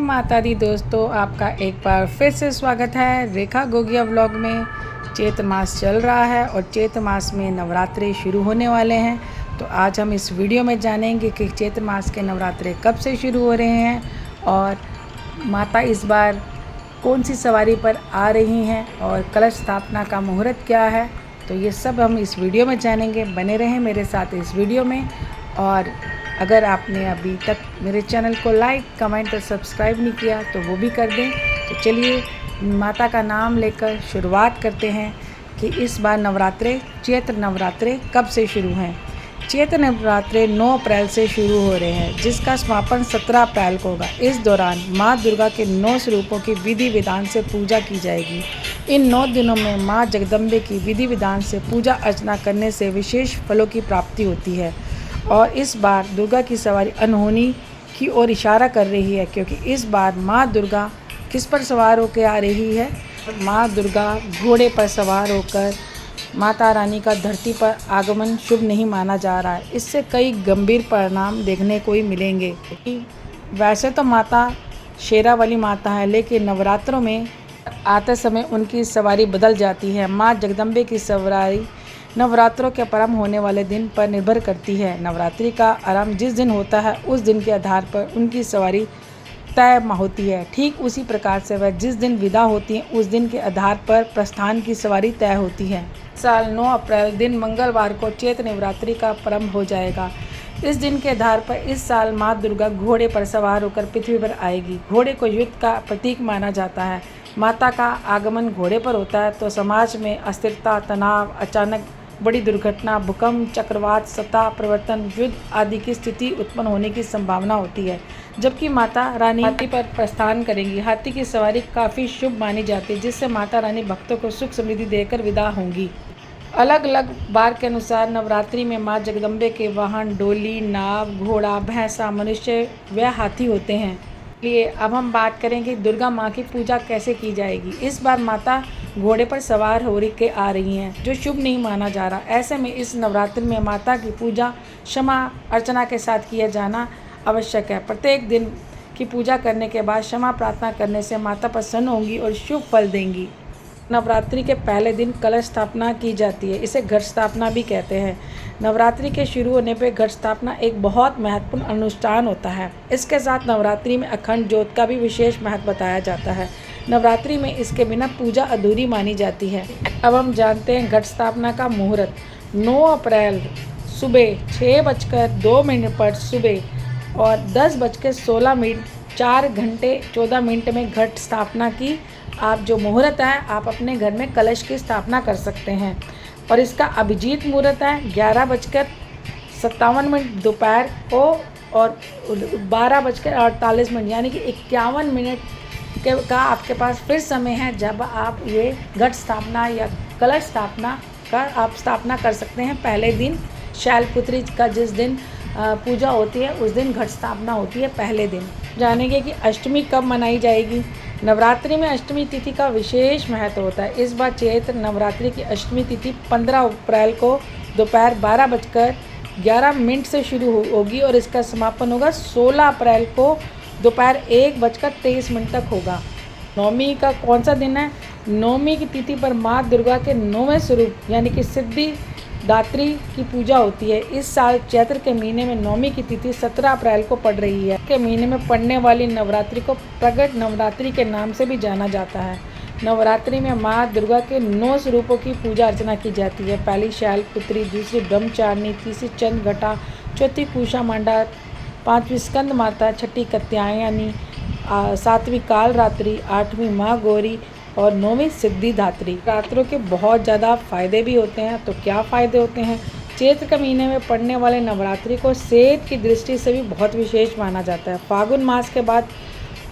माता दी दोस्तों, आपका एक बार फिर से स्वागत है रेखा गोगिया व्लॉग में। चैत्र मास चल रहा है और चैत्र मास में नवरात्रे शुरू होने वाले हैं। तो आज हम इस वीडियो में जानेंगे कि चैत्र मास के नवरात्रे कब से शुरू हो रहे हैं और माता इस बार कौन सी सवारी पर आ रही हैं और कलश स्थापना का मुहूर्त क्या है। तो ये सब हम इस वीडियो में जानेंगे। बने रहें मेरे साथ इस वीडियो में। और अगर आपने अभी तक मेरे चैनल को लाइक, कमेंट और सब्सक्राइब नहीं किया तो वो भी कर दें। तो चलिए माता का नाम लेकर शुरुआत करते हैं कि इस बार नवरात्रे, चैत्र नवरात्रे कब से शुरू हैं। चैत्र नवरात्रे 9 अप्रैल से शुरू हो रहे हैं, जिसका समापन 17 अप्रैल को होगा। इस दौरान माँ दुर्गा के 9 स्वरूपों की विधि विधान से पूजा की जाएगी। इन 9 दिनों में माँ जगदम्बे की विधि विधान से पूजा अर्चना करने से विशेष फलों की प्राप्ति होती है। और इस बार दुर्गा की सवारी अनहोनी की ओर इशारा कर रही है, क्योंकि इस बार माँ दुर्गा किस पर सवार होकर आ रही है। माँ दुर्गा घोड़े पर सवार होकर माता रानी का धरती पर आगमन शुभ नहीं माना जा रहा है। इससे कई गंभीर परिणाम देखने को ही मिलेंगे। वैसे तो माता शेरा वाली माता है, लेकिन नवरात्रों में आते समय उनकी सवारी बदल जाती है। माँ जगदम्बे की सवारी नवरात्रों के प्रारंभ होने वाले दिन पर निर्भर करती है। नवरात्रि का आरंभ जिस दिन होता है उस दिन के आधार पर उनकी सवारी तय होती है। ठीक उसी प्रकार से वह जिस दिन विदा होती हैं उस दिन के आधार पर प्रस्थान की सवारी तय होती है। साल 9 अप्रैल दिन मंगलवार को चैत्र नवरात्रि का प्रारंभ हो जाएगा। इस दिन के आधार पर इस साल माँ दुर्गा घोड़े पर सवार होकर पृथ्वी पर आएगी। घोड़े को युद्ध का प्रतीक माना जाता है। माता का आगमन घोड़े पर होता है तो समाज में अस्थिरता, तनाव, अचानक बड़ी दुर्घटना, भूकंप, चक्रवात, सत्ता परिवर्तन, युद्ध आदि की स्थिति उत्पन्न होने की संभावना होती है। जबकि माता रानी हाथी पर प्रस्थान करेंगी। हाथी की सवारी काफ़ी शुभ मानी जाती है, जिससे माता रानी भक्तों को सुख समृद्धि देकर विदा होंगी। अलग अलग बार के अनुसार नवरात्रि में माँ जगदम्बे के वाहन डोली, नाव, घोड़ा, भैंसा, मनुष्य व हाथी होते हैं। इसलिए अब हम बात करेंगे दुर्गा माँ की पूजा कैसे की जाएगी। इस बार माता घोड़े पर सवार हो के आ रही हैं, जो शुभ नहीं माना जा रहा। ऐसे में इस नवरात्रि में माता की पूजा क्षमा अर्चना के साथ किया जाना आवश्यक है। प्रत्येक दिन की पूजा करने के बाद क्षमा प्रार्थना करने से माता प्रसन्न होंगी और शुभ फल देंगी। नवरात्रि के पहले दिन कलश स्थापना की जाती है। इसे घट स्थापना भी कहते हैं। नवरात्रि के शुरू होने पर घट स्थापना एक बहुत महत्वपूर्ण अनुष्ठान होता है। इसके साथ नवरात्रि में अखंड ज्योत का भी विशेष महत्व बताया जाता है। नवरात्रि में इसके बिना पूजा अधूरी मानी जाती है। अब हम जानते हैं घट स्थापना का मुहूर्त। 9 अप्रैल सुबह 6:02 पर सुबह और 10:16 4 घंटे 14 मिनट में घट स्थापना की आप जो मुहूर्त है, आप अपने घर में कलश की स्थापना कर सकते हैं। और इसका अभिजीत मुहूर्त है 11:57 दोपहर को और 12:48 यानी कि 51 मिनट का आपके पास फिर समय है, जब आप ये घट स्थापना या कलश स्थापना का आप स्थापना कर सकते हैं। पहले दिन शैलपुत्री का जिस दिन पूजा होती है उस दिन घट स्थापना होती है पहले दिन। जानेंगे कि अष्टमी कब मनाई जाएगी। नवरात्रि में अष्टमी तिथि का विशेष महत्व होता है। इस बार चैत्र नवरात्रि की अष्टमी तिथि 15 अप्रैल को दोपहर 12:11 से शुरू होगी और इसका समापन होगा 16 अप्रैल को दोपहर 1:23 तक होगा। नवमी का कौन सा दिन है? नवमी की तिथि पर माँ दुर्गा के 9वें स्वरूप यानी कि सिद्धि दात्री की पूजा होती है। इस साल चैत्र के महीने में नवमी की तिथि 17 अप्रैल को पड़ रही है। के महीने में पड़ने वाली नवरात्रि को प्रगट नवरात्रि के नाम से भी जाना जाता है। नवरात्रि में माँ दुर्गा के 9 स्वरूपों की पूजा अर्चना की जाती है। पहली शैलपुत्री, दूसरी ब्रह्मचारिणी, तीसरी चंद्रघटा, चौथी कुशा मांडा, 5वीं स्कंद माता, छठी कात्यायनी, 7वीं कालरात्रि, 8वीं माँ गौरी और 9वीं सिद्धिदात्री। रात्रों के बहुत ज़्यादा फ़ायदे भी होते हैं। तो क्या फ़ायदे होते हैं? चैत्र के महीने में पड़ने वाले नवरात्रि को सेहत की दृष्टि से भी बहुत विशेष माना जाता है। फागुन मास के बाद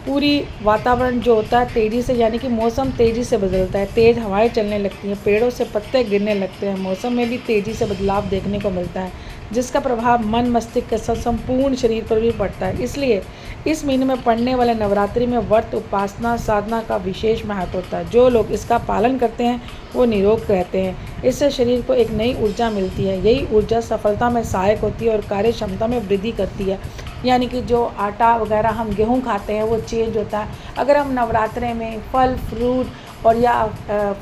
पूरी वातावरण जो होता है तेज़ी से, यानी कि मौसम तेज़ी से बदलता है। तेज़ हवाएं चलने लगती हैं, पेड़ों से पत्ते गिरने लगते हैं। मौसम में भी तेज़ी से बदलाव देखने को मिलता है, जिसका प्रभाव मन, मस्तिष्क के साथ संपूर्ण शरीर पर भी पड़ता है। इसलिए इस महीने में पड़ने वाले नवरात्रि में व्रत, उपासना, साधना का विशेष महत्व होता है। जो लोग इसका पालन करते हैं वो निरोग रहते हैं। इससे शरीर को एक नई ऊर्जा मिलती है। यही ऊर्जा सफलता में सहायक होती है और कार्य क्षमता में वृद्धि करती है। यानी कि जो आटा वगैरह हम गेहूँ खाते हैं वो चेंज होता है। अगर हम नवरात्रे में फल फ्रूट और या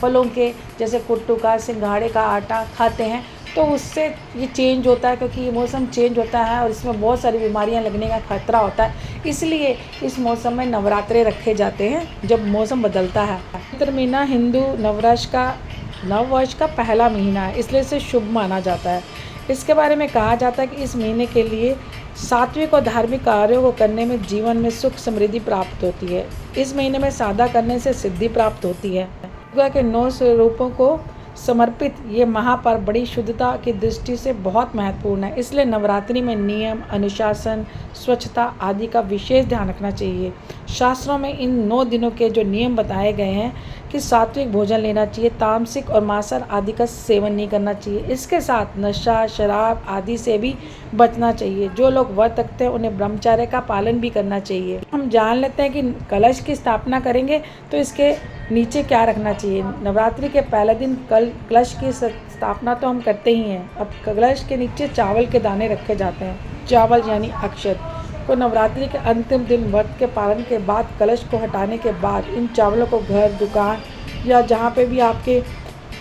फलों के जैसे कुट्टू का सिंघाड़े का आटा खाते हैं तो उससे ये चेंज होता है, क्योंकि ये मौसम चेंज होता है और इसमें बहुत सारी बीमारियां लगने का खतरा होता है। इसलिए इस मौसम में नवरात्रे रखे जाते हैं जब मौसम बदलता है। चैत्र महीना हिंदू नववर्ष का पहला महीना है, इसलिए इसे शुभ माना जाता है। इसके बारे में कहा जाता है कि इस महीने के लिए सात्विक और धार्मिक कार्यों को करने में जीवन में सुख समृद्धि प्राप्त होती है। इस महीने में सादा करने से सिद्धि प्राप्त होती है। दुर्गा के 9 स्वरूपों को समर्पित ये महापर्व बड़ी शुद्धता की दृष्टि से बहुत महत्वपूर्ण है। इसलिए नवरात्रि में नियम, अनुशासन, स्वच्छता आदि का विशेष ध्यान रखना चाहिए। शास्त्रों में इन 9 दिनों के जो नियम बताए गए हैं कि सात्विक भोजन लेना चाहिए, तामसिक और मांसाहार आदि का सेवन नहीं करना चाहिए। इसके साथ नशा, शराब आदि से भी बचना चाहिए। जो लोग व्रत रखते हैं उन्हें ब्रह्मचर्य का पालन भी करना चाहिए। हम जान लेते हैं कि कलश की स्थापना करेंगे तो इसके नीचे क्या रखना चाहिए। नवरात्रि के पहले दिन कलश की स्थापना तो हम करते ही हैं। अब कलश के नीचे चावल के दाने रखे जाते हैं। चावल यानी अक्षत को नवरात्रि के अंतिम दिन व्रत के पालन के बाद कलश को हटाने के बाद इन चावलों को घर, दुकान या जहाँ पे भी आपके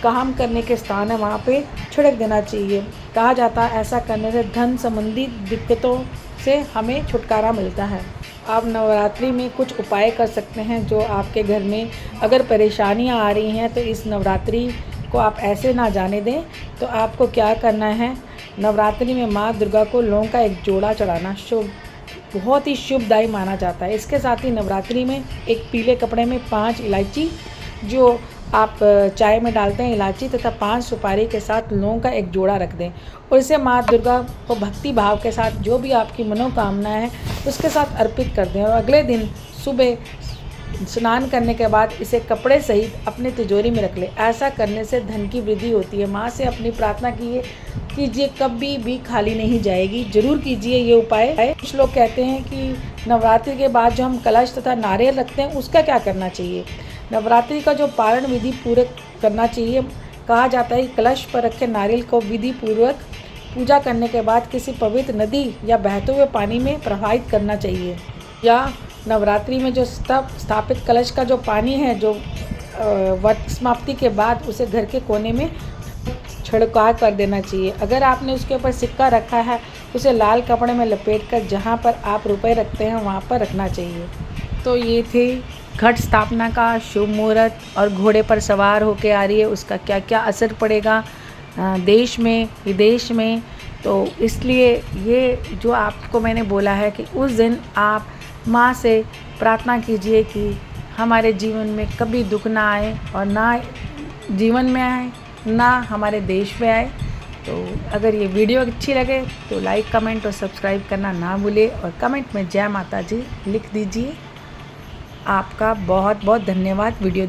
काम करने के स्थान है वहाँ पे छिड़क देना चाहिए। कहा जाता है ऐसा करने से धन संबंधी दिक्कतों से हमें छुटकारा मिलता है। आप नवरात्रि में कुछ उपाय कर सकते हैं जो आपके घर में अगर परेशानियां आ रही हैं तो इस नवरात्रि को आप ऐसे ना जाने दें। तो आपको क्या करना है, नवरात्रि में माँ दुर्गा को लौंग का एक जोड़ा चढ़ाना बहुत ही शुभदायी माना जाता है। इसके साथ ही नवरात्रि में एक पीले कपड़े में 5 इलायची जो आप चाय में डालते हैं इलायची तथा 5 सुपारी के साथ लौंग का एक जोड़ा रख दें और इसे माँ दुर्गा को भक्ति भाव के साथ जो भी आपकी मनोकामना है उसके साथ अर्पित कर दें। और अगले दिन सुबह स्नान करने के बाद इसे कपड़े सहित अपने तिजोरी में रख लें। ऐसा करने से धन की वृद्धि होती है। माँ से अपनी प्रार्थना कीजिए, कभी भी खाली नहीं जाएगी। जरूर कीजिए ये उपाय। कुछ लोग कहते हैं कि नवरात्रि के बाद जो हम कलश तथा नारियल रखते हैं उसका क्या करना चाहिए। नवरात्रि का जो पारण विधि पूर्वक करना चाहिए। कहा जाता है कि कलश पर रखे नारियल को विधि पूर्वक पूजा करने के बाद किसी पवित्र नदी या बहते हुए पानी में प्रवाहित करना चाहिए। या नवरात्रि में जो स्थापित कलश का जो पानी है जो व्रत समाप्ति के बाद उसे घर के कोने में छिड़काव कर देना चाहिए। अगर आपने उसके ऊपर सिक्का रखा है उसे लाल कपड़े में लपेटकर जहाँ पर आप रुपए रखते हैं वहाँ पर रखना चाहिए। तो ये थे घट स्थापना का शुभ मुहूर्त और घोड़े पर सवार होके आ रही है उसका क्या क्या असर पड़ेगा देश में विदेश में। तो इसलिए ये जो आपको मैंने बोला है कि उस दिन आप माँ से प्रार्थना कीजिए कि हमारे जीवन में कभी दुख ना आए और ना जीवन में आए ना हमारे देश में आए। तो अगर ये वीडियो अच्छी लगे तो लाइक, कमेंट और सब्सक्राइब करना ना भूलें और कमेंट में जय माता जी लिख दीजिए। आपका बहुत बहुत धन्यवाद वीडियो